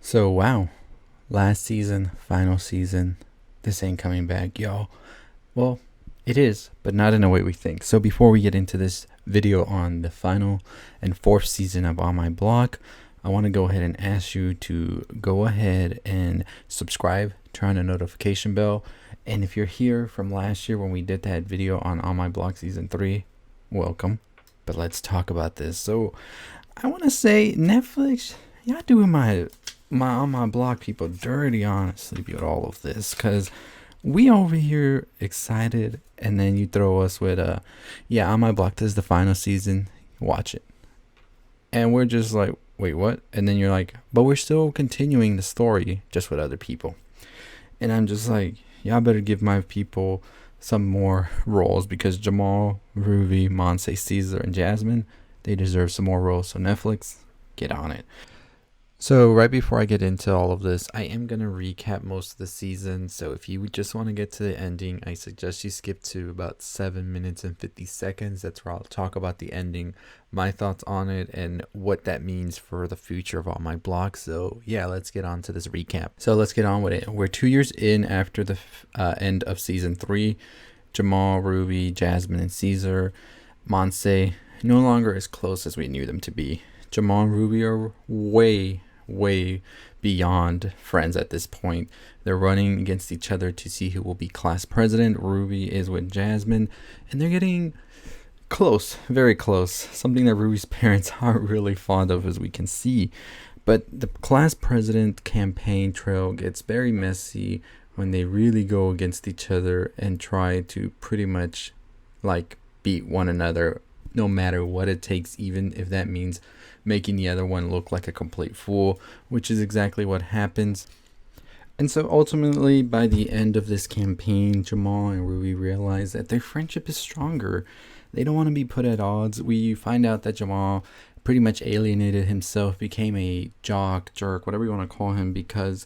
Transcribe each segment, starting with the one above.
So, wow, last season, final season, this ain't coming back, y'all. Well, it is, but not in the way we think. So, before we get into this video on the final and fourth season of On My Block, I want to go ahead and ask you to go ahead and subscribe, turn on the notification bell. And if you're here from last year when we did that video on My Block Season 3, welcome. But let's talk about this. So, I want to say Netflix, y'all doing my On My Block people dirty, honestly, with all of this, because we over here excited, and then you throw us with yeah, On My Block, this is the final season, watch it, and we're just like, wait, what? And then you're like, but we're still continuing the story just with other people. And I'm just like, y'all better give my people some more roles, because Jamal, Ruby, Monse, Cesar, and Jasmine, they deserve some more roles. So Netflix, get on it. So right before I get into all of this, I am going to recap most of the season. So if you just want to get to the ending, I suggest you skip to about 7 minutes and 50 seconds. That's where I'll talk about the ending, my thoughts on it, and what that means for the future of On My Block. So yeah, let's get on to this recap. So let's get on with it. We're 2 years in after the end of season 3. Jamal, Ruby, Jasmine, and Cesar, Monse, no longer as close as we knew them to be. Jamal and Ruby are way beyond friends at this point. They're running against each other to see who will be class president. Ruby is with Jasmine, and they're getting close, very close. Something that Ruby's parents aren't really fond of, as we can see. But the class president campaign trail gets very messy when they really go against each other and try to pretty much like beat one another, no matter what it takes, even if that means making the other one look like a complete fool, which is exactly what happens. And so ultimately, by the end of this campaign, Jamal and Ruby realize that their friendship is stronger. They don't want to be put at odds. We find out that Jamal pretty much alienated himself, became a jock, jerk, whatever you want to call him, because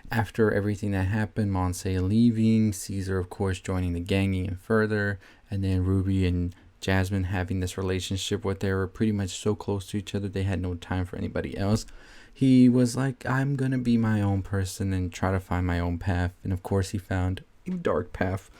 after everything that happened, Monse leaving, Cesar, of course, joining the gang even further, and then Ruby and Jasmine having this relationship where they were pretty much so close to each other they had no time for anybody else. He was like, I'm gonna be my own person and try to find my own path. And of course he found a dark path.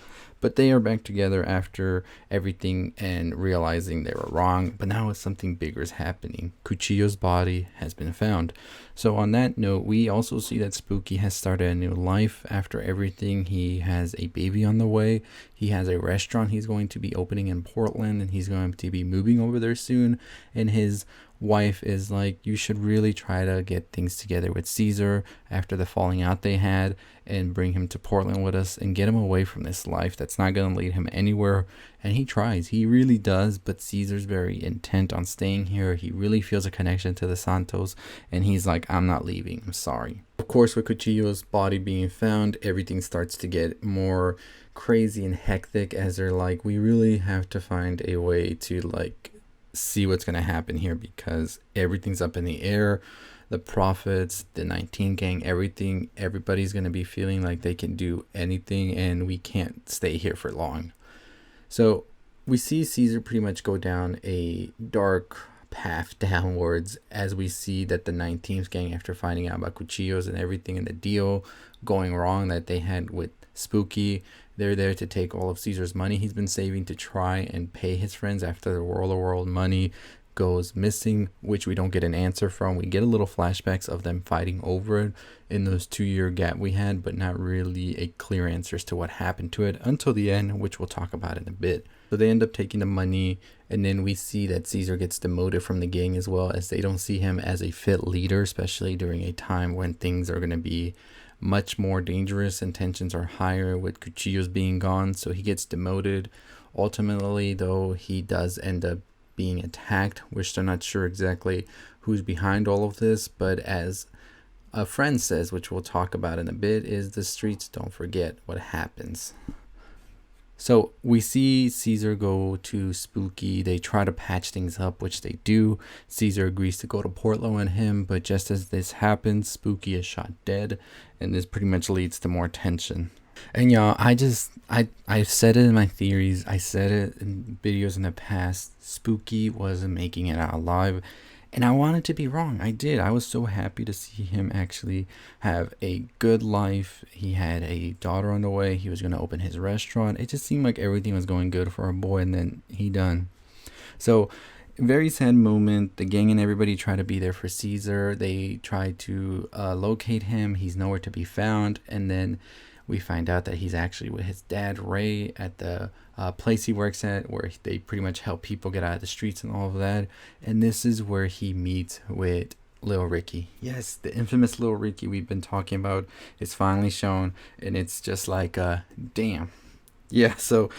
But they are back together after everything and realizing they were wrong. But now something bigger is happening. Cuchillo's body has been found. So on that note, we also see that Spooky has started a new life after everything. He has a baby on the way. He has a restaurant he's going to be opening in Portland, and he's going to be moving over there soon. And his wife is like, you should really try to get things together with Cesar after the falling out they had, and bring him to Portland with us and get him away from this life that's not going to lead him anywhere. And he tries, he really does, but Cesar's very intent on staying here. He really feels a connection to the Santos, and he's like, I'm not leaving, I'm sorry. Of course, with Cuchillo's body being found, everything starts to get more crazy and hectic, as they're like, we really have to find a way to like see what's going to happen here, because everything's up in the air. The Prophets, the 19 gang, everybody's going to be feeling like they can do anything, and we can't stay here for long. So we see Cesar pretty much go down a dark path downwards, as we see that the 19th gang, after finding out about Cuchillos and everything and the deal going wrong that they had with Spooky, they're there to take all of Cesar's money he's been saving to try and pay his friends after the world money goes missing, which we don't get an answer from. We get a little flashbacks of them fighting over it in those 2-year gap we had, but not really a clear answer as to what happened to it until the end, which we'll talk about in a bit. So they end up taking the money, and then we see that Cesar gets demoted from the gang, as well as they don't see him as a fit leader, especially during a time when things are going to be much more dangerous and tensions are higher with Cuchillos being gone. So he gets demoted. Ultimately, though, he does end up being attacked, which they're not sure exactly who's behind all of this, but as a friend says, which we'll talk about in a bit, is the streets don't forget what happens. So we see Cesar go to Spooky. They try to patch things up, which they do. Cesar agrees to go to Portland with him, but just as this happens, Spooky is shot dead, and this pretty much leads to more tension. And y'all, I've said it in my theories, I said it in videos in the past, Spooky wasn't making it out alive. And I wanted to be wrong. I did. I was so happy to see him actually have a good life. He had a daughter on the way. He was going to open his restaurant. It just seemed like everything was going good for our boy, and then he done. So, very sad moment. The gang and everybody try to be there for Cesar. They try to locate him. He's nowhere to be found. And then we find out that he's actually with his dad, Ray, at the place he works at, where they pretty much help people get out of the streets and all of that. And this is where he meets with Lil Ricky. Yes, the infamous Lil Ricky we've been talking about is finally shown. And it's just like, damn. Yeah, so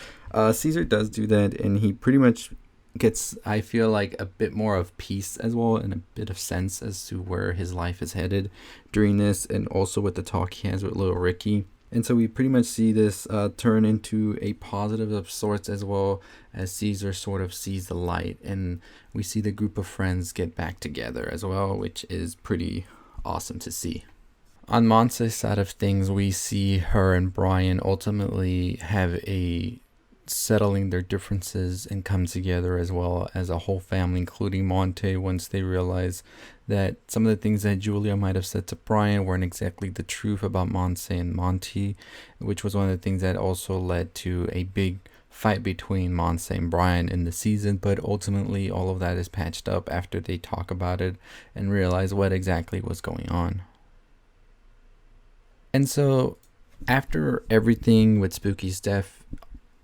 Cesar does do that. And he pretty much gets, I feel like, a bit more of peace as well, and a bit of sense as to where his life is headed during this, and also with the talk he has with Lil Ricky. And so we pretty much see this turn into a positive of sorts, as well as Cesar sort of sees the light, and we see the group of friends get back together as well, which is pretty awesome to see. On Monse's side of things, we see her and Brian ultimately have a settling their differences and come together as well as a whole family, including Monte, once they realize that some of the things that Julia might have said to Brian weren't exactly the truth about Monse and Monty, which was one of the things that also led to a big fight between Monse and Brian in the season. But ultimately all of that is patched up after they talk about it and realize what exactly was going on. And so after everything with Spooky's death,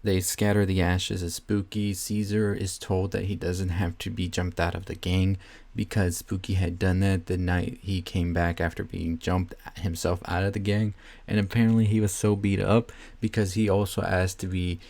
they scatter the ashes of Spooky. Cesar is told that he doesn't have to be jumped out of the gang because Spooky had done that the night he came back after being jumped himself out of the gang. And apparently he was so beat up because he also asked to be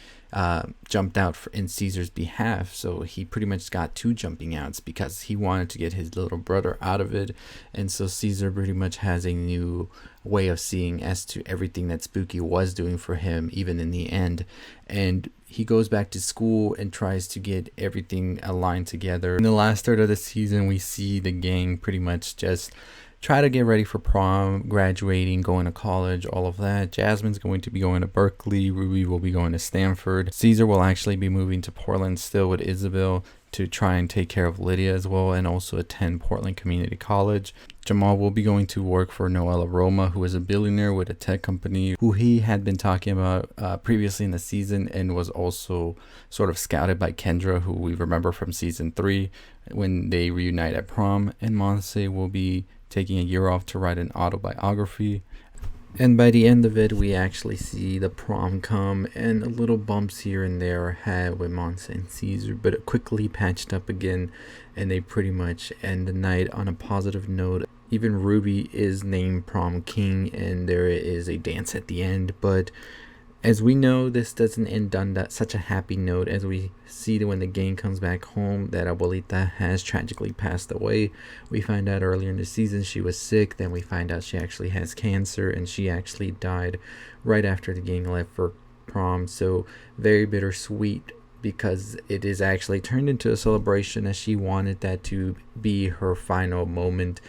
jumped out in Cesar's behalf. So he pretty much got 2 jumping outs because he wanted to get his little brother out of it. And so Cesar pretty much has a new way of seeing as to everything that Spooky was doing for him, even in the end. And he goes back to school and tries to get everything aligned together. In the last third of the season, we see the gang pretty much just try to get ready for prom, graduating, going to college, all of that. Jasmine's going to be going to Berkeley. Ruby will be going to Stanford. Cesar will actually be moving to Portland still with Isabel to try and take care of Lydia as well, and also attend Portland Community College. Jamal will be going to work for Noella Roma, who is a billionaire with a tech company, who he had been talking about previously in the season, and was also sort of scouted by Kendra, who we remember from season 3 when they reunite at prom. And Monse will be taking a year off to write an autobiography. And by the end of it, we actually see the prom come, and a little bumps here and there are had with Monse and Cesar, but it quickly patched up again, and they pretty much end the night on a positive note. Even Ruby is named prom king, and there is a dance at the end. But as we know, this doesn't end on such a happy note, as we see that when the gang comes back home that Abuelita has tragically passed away. We find out earlier in the season she was sick, then we find out she actually has cancer, and she actually died right after the gang left for prom. So very bittersweet, because it is actually turned into a celebration, as she wanted that to be her final moment,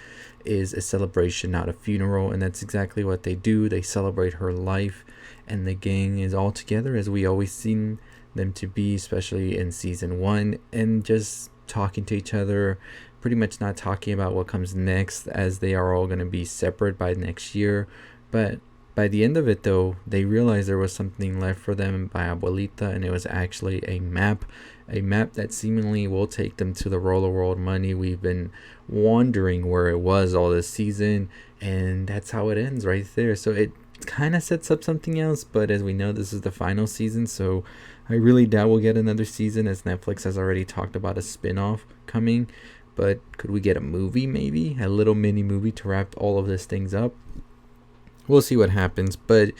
is a celebration, not a funeral. And that's exactly what they do. They celebrate her life, and the gang is all together as we always seen them to be, especially in season 1, and just talking to each other, pretty much not talking about what comes next, as they are all going to be separate by next year. But by the end of it, though, they realized there was something left for them by Abuelita, and it was actually a map that seemingly will take them to the Roller World money. We've been wondering where it was all this season, and that's how it ends right there. So it kind of sets up something else, but as we know, this is the final season, so I really doubt we'll get another season, as Netflix has already talked about a spin-off coming. But could we get a movie, maybe a little mini movie to wrap all of this things up? We'll see what happens. But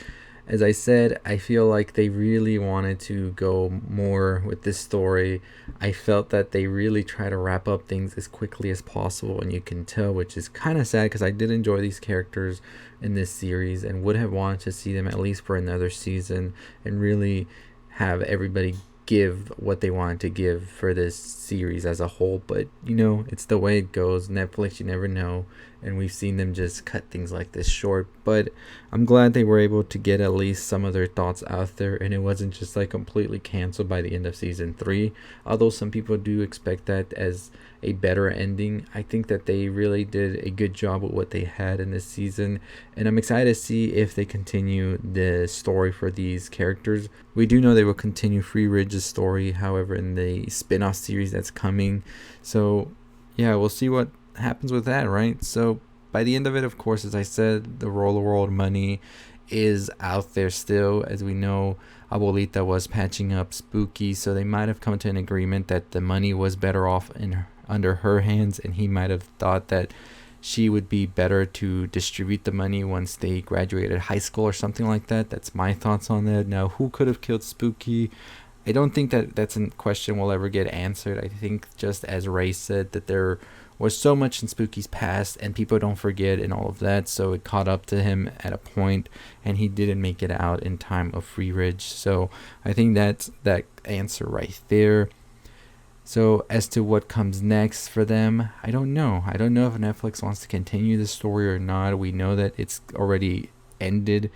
as I said, I feel like they really wanted to go more with this story. I felt that they really try to wrap up things as quickly as possible, and you can tell, which is kind of sad, because I did enjoy these characters in this series and would have wanted to see them at least for another season and really have everybody give what they wanted to give for this series as a whole. But you know, it's the way it goes. Netflix, you never know. and we've seen them just cut things like this short. But I'm glad they were able to get at least some of their thoughts out there, and it wasn't just like completely canceled by the end of season 3. Although some people do expect that as a better ending, I think that they really did a good job with what they had in this season, and I'm excited to see if they continue the story for these characters. We do know they will continue Free Ridge's story, however, in the spin-off series that's coming. So yeah, we'll see what happens with that, right? So by the end of it, of course, as I said, the Roller World money is out there still. As we know, Abuelita was patching up Spooky, so they might have come to an agreement that the money was better off under her hands, and he might have thought that she would be better to distribute the money once they graduated high school or something like that. That's my thoughts on that. Now, who could have killed Spooky? I don't think that that's a question will ever get answered. I think, just as Ray said, that there was so much in Spooky's past and people don't forget and all of that, so it caught up to him at a point and he didn't make it out in time of Free Ridge. So I think that's that answer right there. So as to what comes next for them, I don't know. I don't know if Netflix wants to continue the story or not. We know that it's already ended.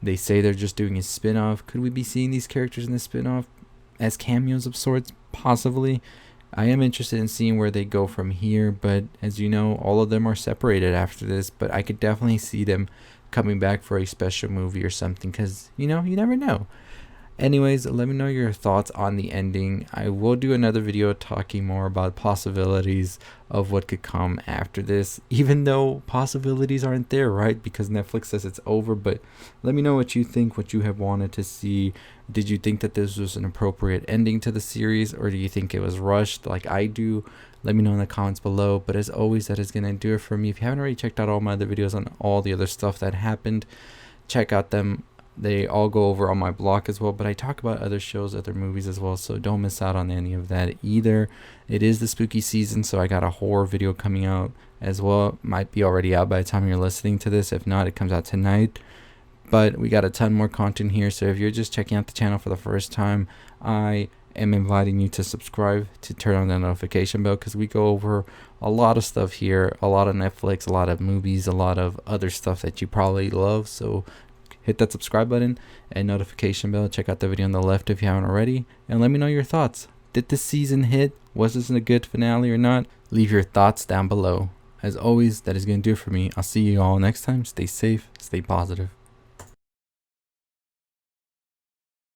They say they're just doing a spin-off. Could we be seeing these characters in the spin-off as cameos of sorts? Possibly. I am interested in seeing where they go from here, but as you know, all of them are separated after this, but I could definitely see them coming back for a special movie or something, because, you know, you never know. Anyways, let me know your thoughts on the ending. I will do another video talking more about possibilities of what could come after this, even though possibilities aren't there, right? Because Netflix says it's over. But let me know what you think, what you have wanted to see. Did you think that this was an appropriate ending to the series, or do you think it was rushed like I do? Let me know in the comments below. But as always, that is going to do it for me. If you haven't already checked out all my other videos on all the other stuff that happened, check out them. They all go over on my blog as well, but I talk about other shows, other movies as well, so don't miss out on any of that either. It is the spooky season, so I got a horror video coming out as well. Might be already out by the time you're listening to this. If not, it comes out tonight. But we got a ton more content here, so if you're just checking out the channel for the first time, I am inviting you to subscribe, to turn on the notification bell, because we go over a lot of stuff here, a lot of Netflix, a lot of movies, a lot of other stuff that you probably love. So hit that subscribe button and notification bell. Check out the video on the left if you haven't already, and let me know your thoughts. Did this season hit? Was this a good finale or not? Leave your thoughts down below. As always, that is going to do it for me. I'll see you all next time. Stay safe, stay positive.